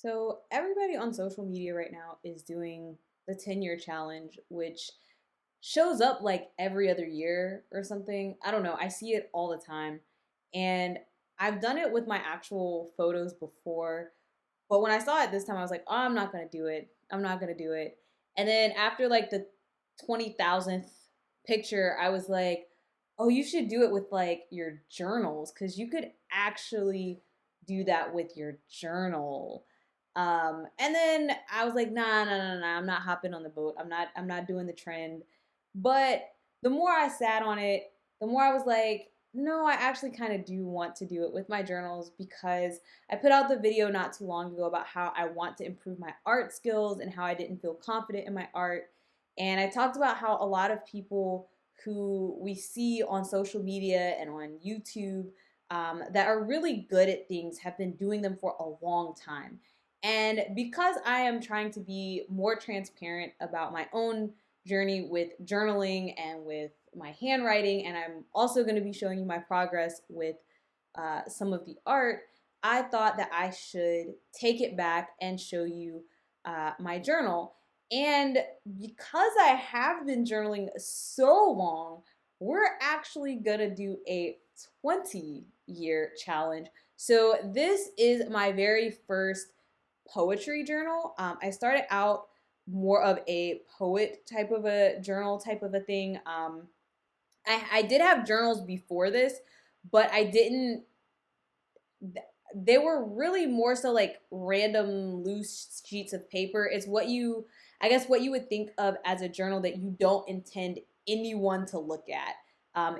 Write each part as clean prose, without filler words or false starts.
So everybody on social media right now is doing the 10-year challenge, which shows up like every other year or something. I don't know. I see it all the time. And I've done it with my actual photos before. But when I saw it this time, I was like, oh, I'm not going to do it. I'm not going to do it. And then after like the 20,000th picture, I was like, oh, you should do it with like your journals because you could actually do that with your journal. And then I was like, nah, I'm not hopping on the boat. I'm not doing the trend. But the more I sat on it, the more I was like, no, I actually kind of do want to do it with my journals because I put out the video not too long ago about how I want to improve my art skills and how I didn't feel confident in my art. And I talked about how a lot of people who we see on social media and on YouTube that are really good at things have been doing them for a long time. And because I am trying to be more transparent about my own journey with journaling and with my handwriting, and I'm also going to be showing you my progress with some of the art, I thought that I should take it back and show you my journal. And because I have been journaling so long, we're actually going to do a 20-year challenge. So this is my very first poetry journal. I started out more of a poet type of a journal type of a thing. I did have journals before this, but I didn't. They were really more so like random loose sheets of paper. It's what you, I guess, what you would think of as a journal that you don't intend anyone to look at.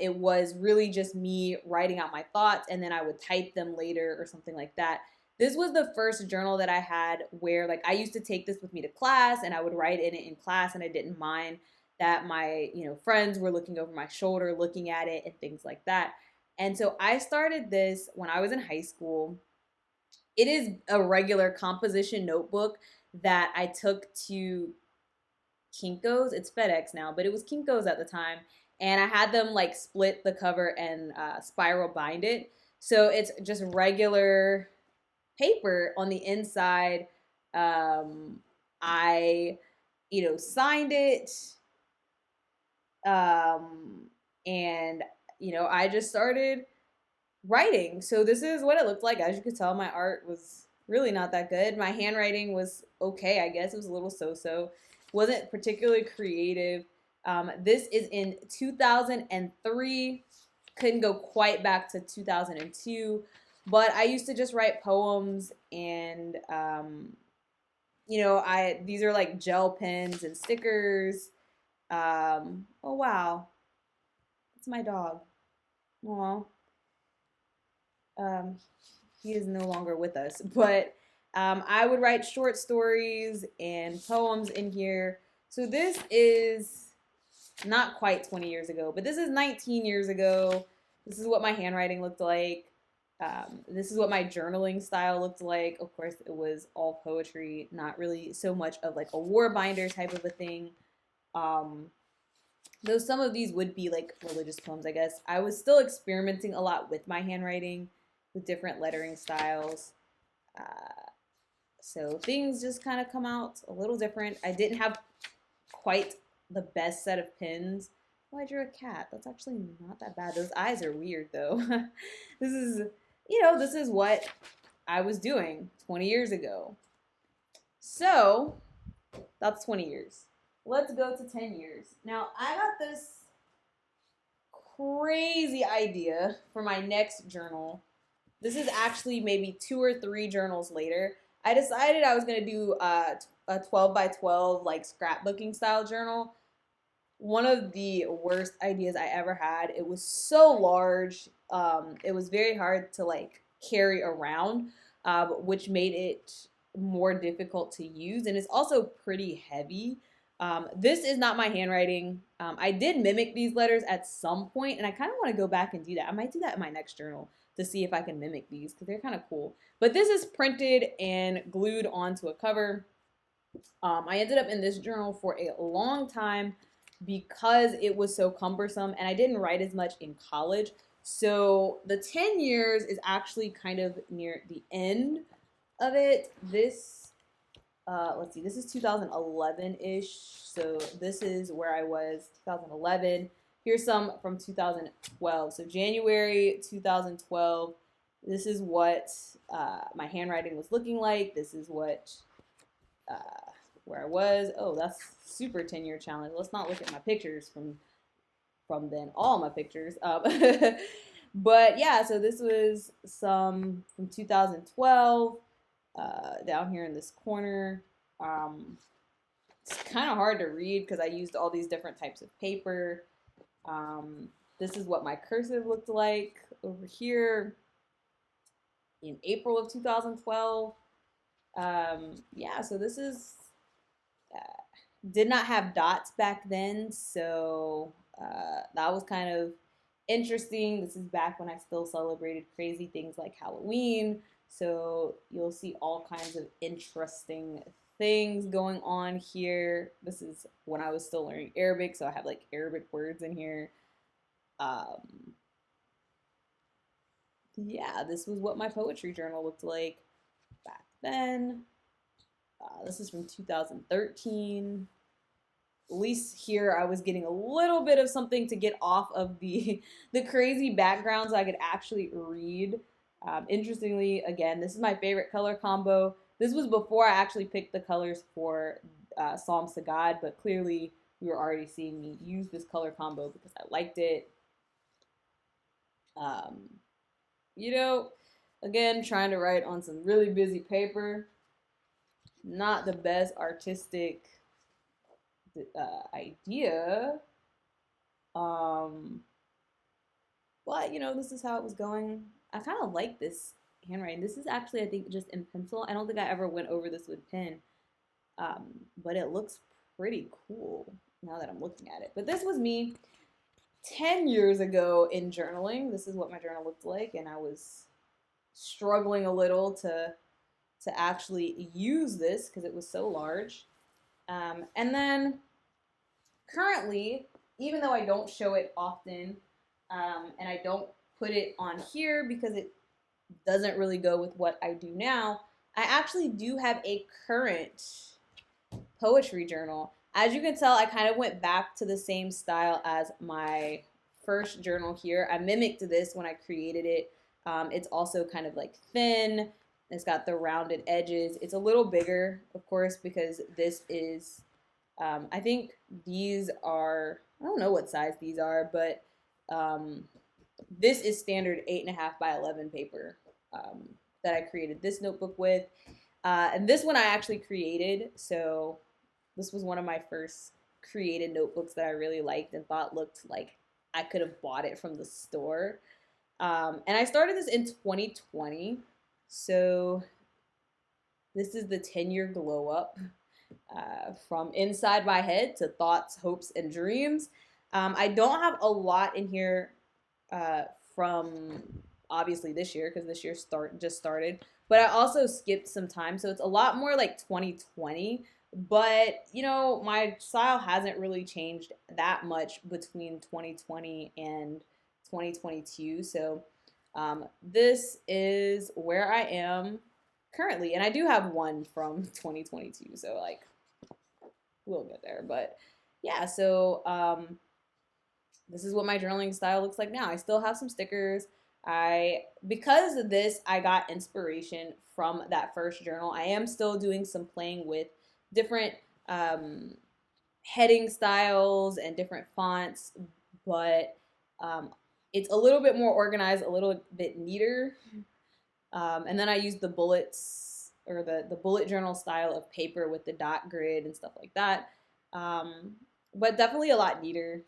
It was really just me writing out my thoughts and then I would type them later or something like that. This was the first journal that I had where like I used to take this with me to class and I would write in it in class and I didn't mind that my, friends were looking over my shoulder, looking at it and things like that. And so I started this when I was in high school. It is a regular composition notebook that I took to Kinko's. It's FedEx now, but it was Kinko's at the time. And I had them like split the cover and spiral bind it. So it's just regular paper on the inside. I, signed it. And, I just started writing. So this is what it looked like. As you could tell, my art was really not that good. My handwriting was okay, I guess. It was a little so-so. Wasn't particularly creative. This is in 2003. Couldn't go quite back to 2002. But I used to just write poems and, these are like gel pens and stickers. Oh, wow. It's my dog. Aw. Um, he is no longer with us, but I would write short stories and poems in here. So this is not quite 20 years ago, but this is 19 years ago. This is what my handwriting looked like. This is what my journaling style looked like. Of course, it was all poetry, not really so much of like a war binder type of a thing. Um, though some of these would be like religious poems, I guess. I was still experimenting a lot with my handwriting, with different lettering styles. Uh, so things just kind of come out a little different. I didn't have quite the best set of pins. Oh, I drew a cat. That's actually not that bad. Those eyes are weird though. this is, this is what I was doing 20 years ago. So that's 20 years. Let's go to 10 years. Now, I got this crazy idea for my next journal. This is actually maybe 2 or 3 journals later. I decided I was going to do a 12 by 12 like scrapbooking style journal. One of the worst ideas I ever had. It was so large. It was very hard to like carry around, which made it more difficult to use. And it's also pretty heavy. This is not my handwriting. I did mimic these letters at some point, and I kind of want to go back and do that. I might do that in my next journal to see if I can mimic these because they're kind of cool. But this is printed and glued onto a cover. I ended up in this journal for a long time because it was so cumbersome, and I didn't write as much in college. So the 10 years is actually kind of near the end of it. This, let's see, this is 2011-ish. So this is where I was 2011. Here's some from 2012. So January 2012, this is what my handwriting was looking like. This is what where I was. Oh, that's super 10-year challenge. Let's not look at my pictures from then. All my pictures. But yeah, so this was some from 2012 down here in this corner. It's kind of hard to read because I used all these different types of paper. This is what my cursive looked like over here in April of 2012. Yeah, so this is uh, did not have dots back then, so that was kind of interesting. This is back when I still celebrated crazy things like Halloween, so you'll see all kinds of interesting things going on here. This is when I was still learning Arabic, so I have like Arabic words in here. Um, yeah, this was what my poetry journal looked like back then. This is from 2013. At least here I was getting a little bit of something to get off of the crazy backgrounds I could actually read. Interestingly, again, this is my favorite color combo. This was before I actually picked the colors for Psalms to God, but clearly you were already seeing me use this color combo because I liked it. Um, you know, again, trying to write on some really busy paper. Not the best artistic idea. Um, but this is how it was going. I kind of like this handwriting. This is actually, I think, just in pencil. I don't think I ever went over this with pen, but it looks pretty cool now that I'm looking at it. But this was me 10 years ago in journaling. This is what my journal looked like, and I was struggling a little to actually use this because it was so large. And then currently, even though I don't show it often, and I don't put it on here because it doesn't really go with what I do now, I actually do have a current poetry journal. As you can tell, I kind of went back to the same style as my first journal here. I mimicked this when I created it. It's also kind of like thin. It's got the rounded edges. It's a little bigger, of course, because this is, I think these are, I don't know what size these are, but this is standard 8.5 by 11 paper that I created this notebook with. And this one I actually created, so this was one of my first created notebooks that I really liked and thought looked like I could have bought it from the store. And I started this in 2020, so this is the 10-year glow up from inside my head to thoughts, hopes, and dreams. I don't have a lot in here from obviously this year because this year just started, but I also skipped some time, so it's a lot more like 2020. But my style hasn't really changed that much between 2020 and 2022. So this is where I am currently, and I do have one from 2022. So like we'll get there, but yeah. So this is what my journaling style looks like now. I still have some stickers. Because of this, I got inspiration from that first journal. I am still doing some playing with different heading styles and different fonts, but it's a little bit more organized, a little bit neater. And then I use the bullets or the bullet journal style of paper with the dot grid and stuff like that. But definitely a lot neater.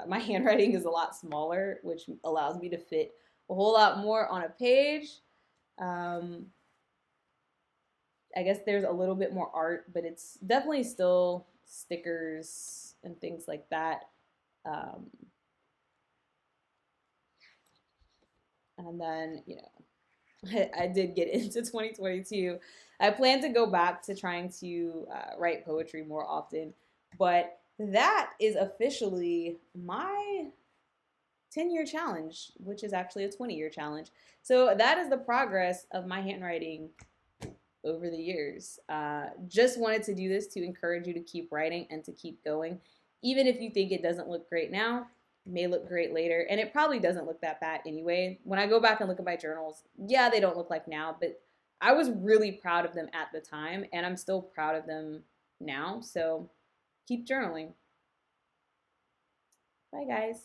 My handwriting is a lot smaller, which allows me to fit a whole lot more on a page. I guess there's a little bit more art, but it's definitely still stickers and things like that. And then, I did get into 2022. I plan to go back to trying to write poetry more often, but that is officially my 10-year challenge, which is actually a 20-year challenge. So that is the progress of my handwriting over the years. Just wanted to do this to encourage you to keep writing and to keep going. Even if you think it doesn't look great now, it may look great later. And it probably doesn't look that bad anyway. When I go back and look at my journals, yeah, they don't look like now, but I was really proud of them at the time, and I'm still proud of them now. So keep journaling. Bye, guys.